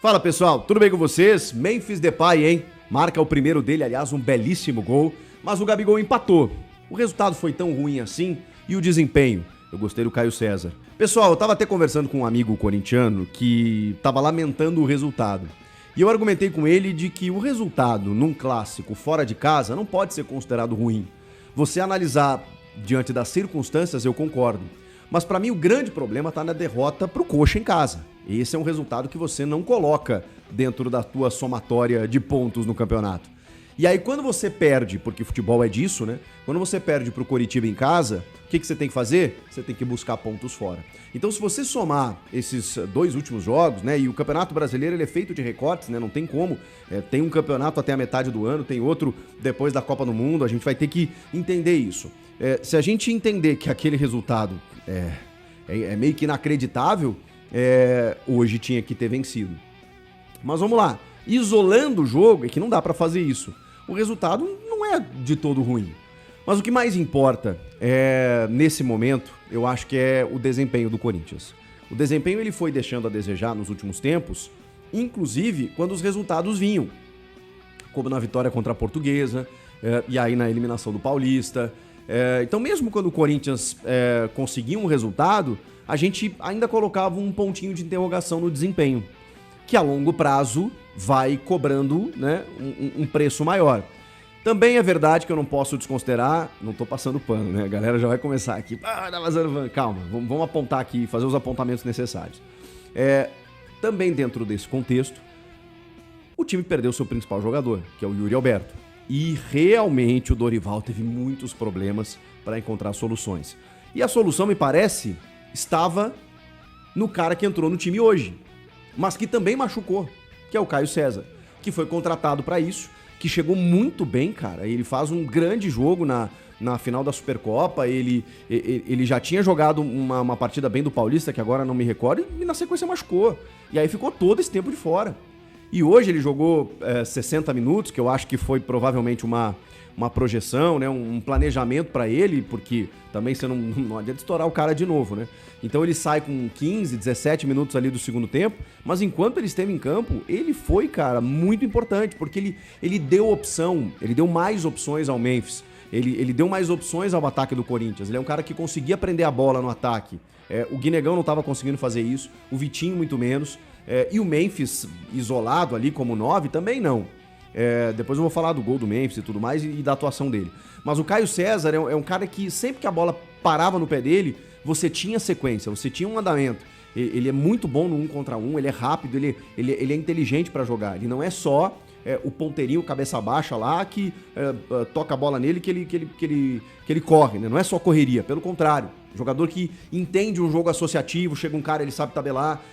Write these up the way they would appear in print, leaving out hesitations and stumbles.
Fala pessoal, tudo bem com vocês? Memphis Depay, hein? Marca o primeiro dele, aliás, um belíssimo gol, mas o Gabigol empatou. O resultado foi tão ruim assim e o desempenho? Eu gostei do Caio César. Pessoal, eu tava até conversando com um amigo corintiano que tava lamentando o resultado. E eu argumentei com ele de que o resultado num clássico fora de casa não pode ser considerado ruim. Você analisar diante das circunstâncias, eu concordo. Mas pra mim o grande problema tá na derrota pro Coxa em casa. Esse é um resultado que você não coloca dentro da tua somatória de pontos no campeonato. E aí quando você perde, porque futebol é disso, né? Quando você perde pro Coritiba em casa, o que você tem que fazer? Você tem que buscar pontos fora. Então se você somar esses dois últimos jogos, né? E o Campeonato Brasileiro ele é feito de recortes, né? Não tem como. Tem um campeonato até a metade do ano, tem outro depois da Copa do Mundo. A gente vai ter que entender isso. Se a gente entender que aquele resultado é meio que inacreditável, hoje tinha que ter vencido. Mas vamos lá. Isolando o jogo, é que não dá pra fazer isso. O resultado não é de todo ruim. Mas o que mais importa nesse momento, eu acho que é o desempenho do Corinthians. O desempenho ele foi deixando a desejar nos últimos tempos, inclusive quando os resultados vinham. Como na vitória contra a Portuguesa, e aí na eliminação do Paulista. Então mesmo quando o Corinthians conseguia um resultado, a gente ainda colocava um pontinho de interrogação no desempenho, que a longo prazo vai cobrando, né, um preço maior. Também é verdade que eu não posso desconsiderar, não tô passando pano, né? A galera já vai começar aqui, tá vazando, calma, vamos apontar aqui, fazer os apontamentos necessários. Também dentro desse contexto, o time perdeu seu principal jogador, que é o Yuri Alberto. E realmente o Dorival teve muitos problemas para encontrar soluções. E a solução, me parece, estava no cara que entrou no time hoje, mas que também machucou, que é o Caio César, que foi contratado para isso, que chegou muito bem, cara. Ele faz um grande jogo na final da Supercopa, ele já tinha jogado uma partida bem do Paulista, que agora não me recordo, e na sequência machucou. E aí ficou todo esse tempo de fora. E hoje ele jogou 60 minutos, que eu acho que foi provavelmente uma projeção, né, um planejamento para ele, porque também você não adianta estourar o cara de novo, né? Então ele sai com 15, 17 minutos ali do segundo tempo, mas enquanto ele esteve em campo, ele foi, cara, muito importante, porque ele deu opção, ele deu mais opções ao Memphis, ele deu mais opções ao ataque do Corinthians, ele é um cara que conseguia prender a bola no ataque. O Guinegão não estava conseguindo fazer isso, o Vitinho muito menos, e o Memphis isolado ali como 9 também não. Depois eu vou falar do gol do Memphis e tudo mais e da atuação dele. Mas o Caio César é um cara que sempre que a bola parava no pé dele, você tinha sequência, você tinha um andamento. Ele é muito bom no 1 contra 1, ele é rápido, ele é inteligente pra jogar. Ele não é só o ponteirinho, cabeça baixa lá, que toca a bola nele que ele corre, né? Não é só correria, pelo contrário. Jogador que entende um jogo associativo, chega um cara, ele sabe tabelar.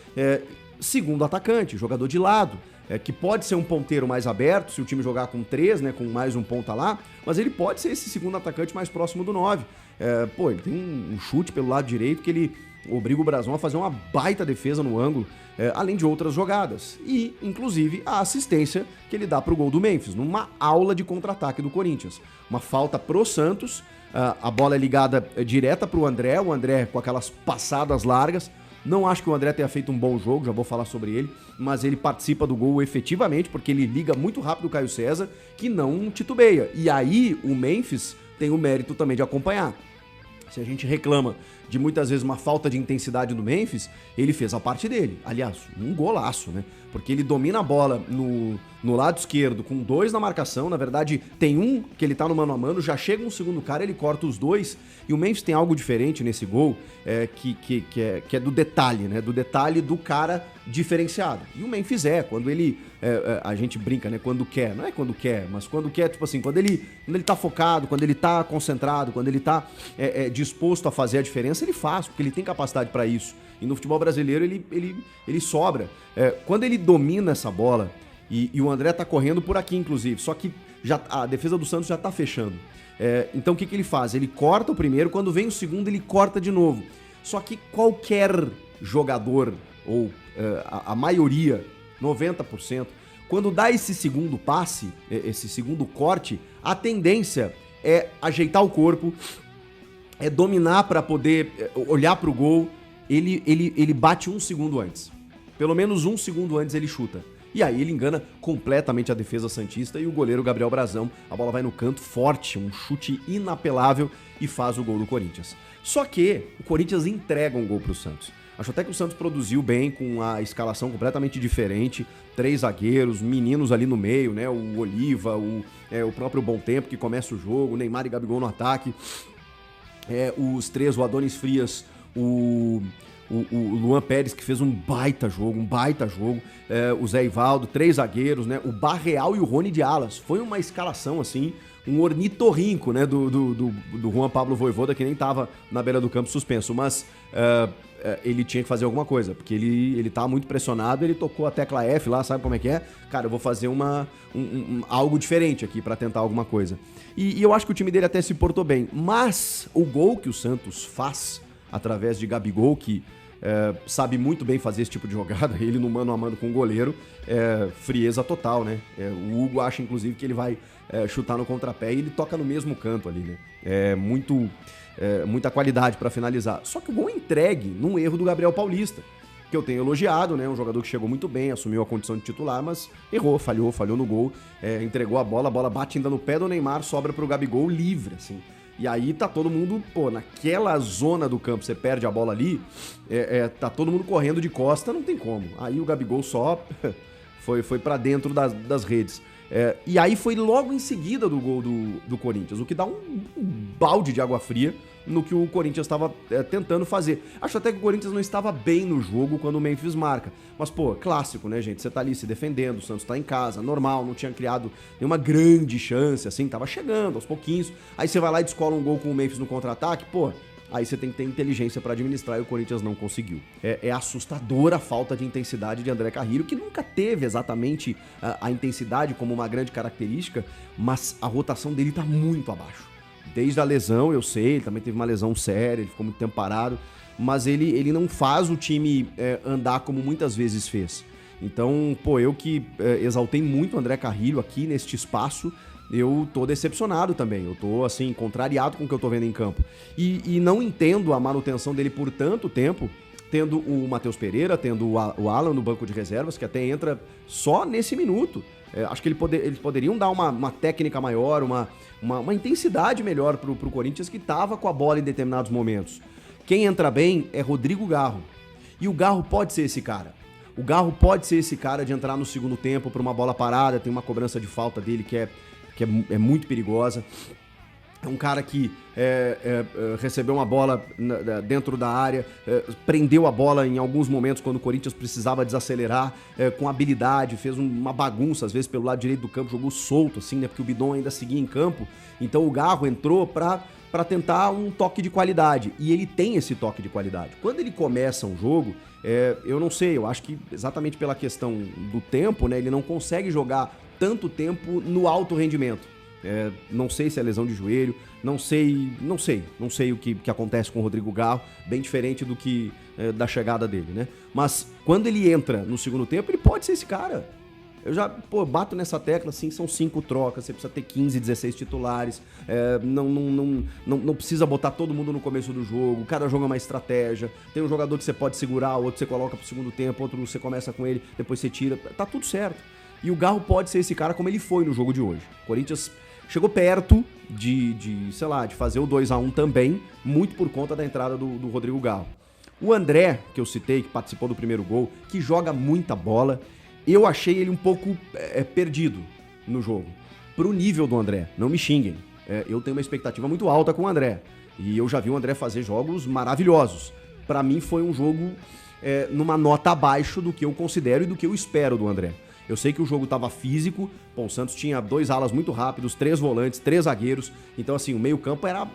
Segundo atacante, jogador de lado. Que pode ser um ponteiro mais aberto, se o time jogar com 3, né, com mais um ponta lá, mas ele pode ser esse segundo atacante mais próximo do 9. Ele tem um chute pelo lado direito que ele obriga o Brasão a fazer uma baita defesa no ângulo, além de outras jogadas. E, inclusive, a assistência que ele dá pro gol do Memphis, numa aula de contra-ataque do Corinthians. Uma falta pro Santos, a bola é ligada direta pro André, o André com aquelas passadas largas. Não acho que o André tenha feito um bom jogo, já vou falar sobre ele, mas ele participa do gol efetivamente, porque ele liga muito rápido o Caio César, que não titubeia. E aí o Memphis tem o mérito também de acompanhar. Se a gente reclama de muitas vezes uma falta de intensidade do Memphis, ele fez a parte dele. Aliás, um golaço, né? Porque ele domina a bola no lado esquerdo com 2 na marcação. Na verdade, tem um que ele tá no mano a mano, já chega um segundo cara, ele corta os 2. E o Memphis tem algo diferente nesse gol, que é do detalhe, né? Do detalhe do cara diferenciado. E o Memphis quando ele... a gente brinca, né? Quando quer. Não é quando quer, mas quando quer, tipo assim, quando ele tá focado, quando ele tá concentrado, quando ele tá disposto a fazer a diferença, ele faz, porque ele tem capacidade para isso. E no futebol brasileiro ele sobra. Quando ele domina essa bola, e o André tá correndo por aqui, inclusive, só que a defesa do Santos já tá fechando. Então o que ele faz? Ele corta o primeiro, quando vem o segundo ele corta de novo. Só que qualquer jogador, ou a maioria, 90%, quando dá esse segundo passe, esse segundo corte, a tendência é ajeitar o corpo, é dominar para poder olhar pro gol. Ele bate um segundo antes. Pelo menos um segundo antes ele chuta. E aí ele engana completamente a defesa santista e o goleiro Gabriel Brazão. A bola vai no canto forte, um chute inapelável e faz o gol do Corinthians. Só que o Corinthians entrega um gol pro Santos. Acho até que o Santos produziu bem com a escalação completamente diferente. 3 zagueiros, meninos ali no meio, né? O Oliva, o próprio Bom Tempo que começa o jogo, Neymar e Gabigol no ataque. Os 3, o Adonis Frias, o Luan Pérez, que fez um baita jogo, o Zé Ivaldo, 3 zagueiros, né? O Barreal e o Rony de alas. Foi uma escalação, assim, um ornitorrinco, né? Do Juan Pablo Vojvoda, que nem tava na beira do campo suspenso, mas ele tinha que fazer alguma coisa, porque ele tava muito pressionado, ele tocou a tecla F lá, sabe como é que é? Cara, eu vou fazer algo diferente aqui pra tentar alguma coisa. E eu acho que o time dele até se portou bem, mas o gol que o Santos faz através de Gabigol, que sabe muito bem fazer esse tipo de jogada, ele no mano a mano com o goleiro, frieza total, né? O Hugo acha, inclusive, que ele vai chutar no contrapé e ele toca no mesmo canto ali, né? Muita qualidade para finalizar. Só que o gol é entregue num erro do Gabriel Paulista, que eu tenho elogiado, né? Um jogador que chegou muito bem, assumiu a condição de titular, mas errou, falhou no gol, entregou a bola bate ainda no pé do Neymar, sobra pro Gabigol livre, assim. E aí tá todo mundo, naquela zona do campo, você perde a bola ali, tá todo mundo correndo de costa, não tem como. Aí o Gabigol só foi pra dentro das redes. E aí foi logo em seguida do gol do Corinthians, o que dá um balde de água fria no que o Corinthians estava tentando fazer. Acho até que o Corinthians não estava bem no jogo quando o Memphis marca. Mas, clássico, né, gente? Você tá ali se defendendo, o Santos tá em casa, normal, não tinha criado nenhuma grande chance, assim, tava chegando aos pouquinhos. Aí você vai lá e descola um gol com o Memphis no contra-ataque, aí você tem que ter inteligência para administrar e o Corinthians não conseguiu. É assustadora a falta de intensidade de André Carrillo, que nunca teve exatamente a intensidade como uma grande característica, mas a rotação dele tá muito abaixo. Desde a lesão, eu sei, ele também teve uma lesão séria, ele ficou muito tempo parado, mas ele não faz o time andar como muitas vezes fez. Então, eu que exaltei muito o André Carrillo aqui neste espaço, eu tô decepcionado também, eu tô, assim, contrariado com o que eu tô vendo em campo. E não entendo a manutenção dele por tanto tempo, tendo o Matheus Pereira, tendo o Alan no banco de reservas, que até entra só nesse minuto. Acho que eles poderiam dar uma técnica maior, uma intensidade melhor pro Corinthians, que tava com a bola em determinados momentos. Quem entra bem é Rodrigo Garro. E o Garro pode ser esse cara. O Garro pode ser esse cara de entrar no segundo tempo pra uma bola parada, tem uma cobrança de falta dele que é muito perigosa. É um cara que recebeu uma bola dentro da área, prendeu a bola em alguns momentos quando o Corinthians precisava desacelerar, com habilidade, fez uma bagunça, às vezes pelo lado direito do campo, jogou solto, assim, né? Porque o Bidon ainda seguia em campo. Então o Garro entrou pra tentar um toque de qualidade. E ele tem esse toque de qualidade. Quando ele começa um jogo, eu não sei, eu acho que exatamente pela questão do tempo, né? Ele não consegue jogar tanto tempo no alto rendimento. Não sei se é lesão de joelho, não sei o que acontece com o Rodrigo Garro, bem diferente do que da chegada dele, né? Mas quando ele entra no segundo tempo, ele pode ser esse cara. Eu já, bato nessa tecla, assim, são 5 trocas, você precisa ter 15, 16 titulares, não precisa botar todo mundo no começo do jogo, cada jogo é uma estratégia, tem um jogador que você pode segurar, outro você coloca pro segundo tempo, outro você começa com ele, depois você tira, tá tudo certo. E o Garro pode ser esse cara como ele foi no jogo de hoje. O Corinthians chegou perto de fazer o 2-1 também, muito por conta da entrada do Rodrigo Garro. O André, que eu citei, que participou do primeiro gol, que joga muita bola, eu achei ele um pouco perdido no jogo. Pro nível do André, não me xinguem. Eu tenho uma expectativa muito alta com o André. E eu já vi o André fazer jogos maravilhosos. Pra mim foi um jogo numa nota abaixo do que eu considero e do que eu espero do André. Eu sei que o jogo tava físico, o Santos tinha 2 alas muito rápidos, 3 volantes, 3 zagueiros, então assim, o meio campo era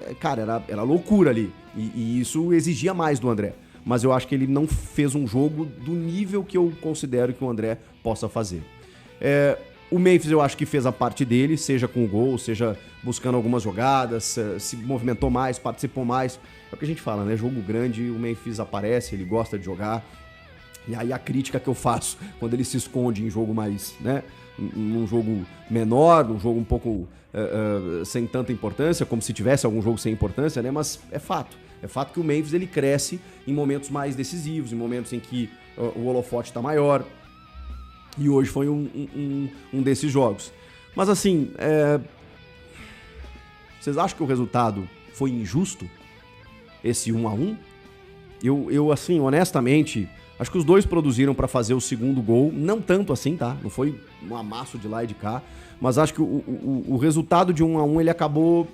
loucura ali, e isso exigia mais do André, mas eu acho que ele não fez um jogo do nível que eu considero que o André possa fazer. O Memphis eu acho que fez a parte dele, seja com o gol, seja buscando algumas jogadas, se movimentou mais, participou mais, é o que a gente fala, né, jogo grande, o Memphis aparece, ele gosta de jogar. E aí a crítica que eu faço quando ele se esconde em jogo mais, né, num jogo menor, num jogo um pouco sem tanta importância, como se tivesse algum jogo sem importância, né, mas é fato que o Memphis ele cresce em momentos mais decisivos, em momentos em que o holofote tá maior. E hoje foi um desses jogos. Mas assim, vocês acham que o resultado foi injusto? Esse 1-1? Eu assim, honestamente, acho que os dois produziram para fazer o segundo gol. Não tanto assim, tá? Não foi um amasso de lá e de cá. Mas acho que o resultado de 1-1 ele acabou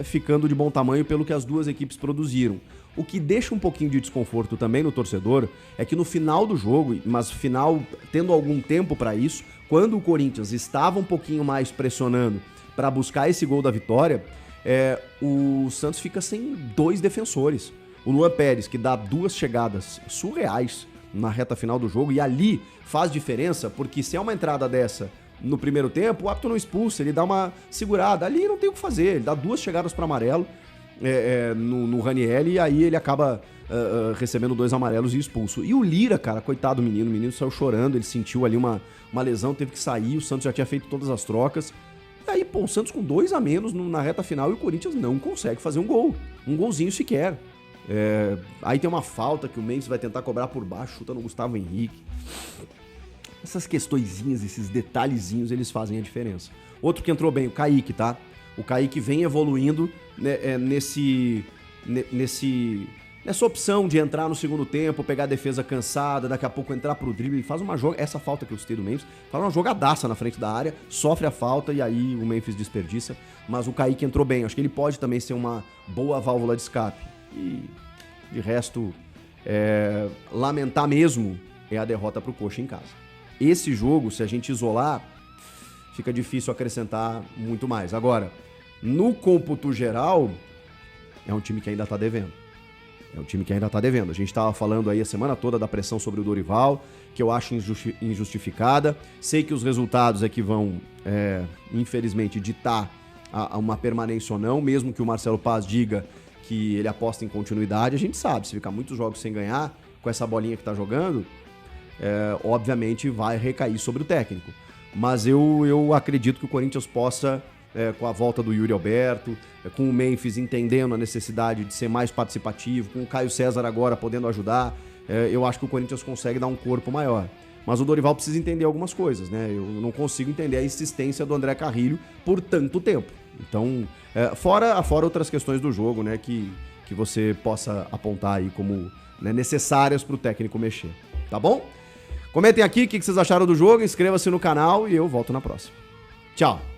ficando de bom tamanho pelo que as duas equipes produziram. O que deixa um pouquinho de desconforto também no torcedor é que no final do jogo, mas final tendo algum tempo para isso, quando o Corinthians estava um pouquinho mais pressionando para buscar esse gol da vitória, o Santos fica sem 2 defensores. O Luan Pérez, que dá 2 chegadas surreais na reta final do jogo, e ali faz diferença, porque se é uma entrada dessa no primeiro tempo, o árbitro não expulsa, ele dá uma segurada. Ali não tem o que fazer, ele dá 2 chegadas para amarelo no Ranieri, e aí ele acaba recebendo 2 amarelos e expulso. E o Lira, cara, coitado do menino, o menino saiu chorando, ele sentiu ali uma lesão, teve que sair, o Santos já tinha feito todas as trocas. E aí, o Santos com 2 a menos na reta final e o Corinthians não consegue fazer um gol, um golzinho sequer. Aí tem uma falta que o Memphis vai tentar cobrar por baixo, chuta no Gustavo Henrique. Essas questõezinhas, esses detalhezinhos, eles fazem a diferença. Outro que entrou bem, o Kaique, tá? O Kaique vem evoluindo, né, nessa opção de entrar no segundo tempo, pegar a defesa cansada, daqui a pouco entrar pro drible, faz uma essa falta que eu citei do Memphis, faz uma jogadaça na frente da área, sofre a falta e aí o Memphis desperdiça, mas o Kaique entrou bem, acho que ele pode também ser uma boa válvula de escape. E de resto, lamentar mesmo é a derrota pro Coxa em casa. Esse jogo, se a gente isolar, fica difícil acrescentar muito mais. Agora, no cômputo geral, é um time que ainda tá devendo. A gente estava falando aí a semana toda da pressão sobre o Dorival, que eu acho injustificada. Sei que os resultados é que vão, infelizmente, ditar uma permanência ou não, mesmo que o Marcelo Paz diga que ele aposta em continuidade. A gente sabe, se ficar muitos jogos sem ganhar, com essa bolinha que tá jogando, obviamente vai recair sobre o técnico. Mas eu acredito que o Corinthians possa, com a volta do Yuri Alberto, com o Memphis entendendo a necessidade de ser mais participativo, com o Caio César agora podendo ajudar, eu acho que o Corinthians consegue dar um corpo maior. Mas o Dorival precisa entender algumas coisas, né? Eu não consigo entender a insistência do André Carrilho por tanto tempo. Então, fora outras questões do jogo, né, que você possa apontar aí como, né, necessárias para o técnico mexer. Tá bom? Comentem aqui o que vocês acharam do jogo, inscreva-se no canal e eu volto na próxima. Tchau!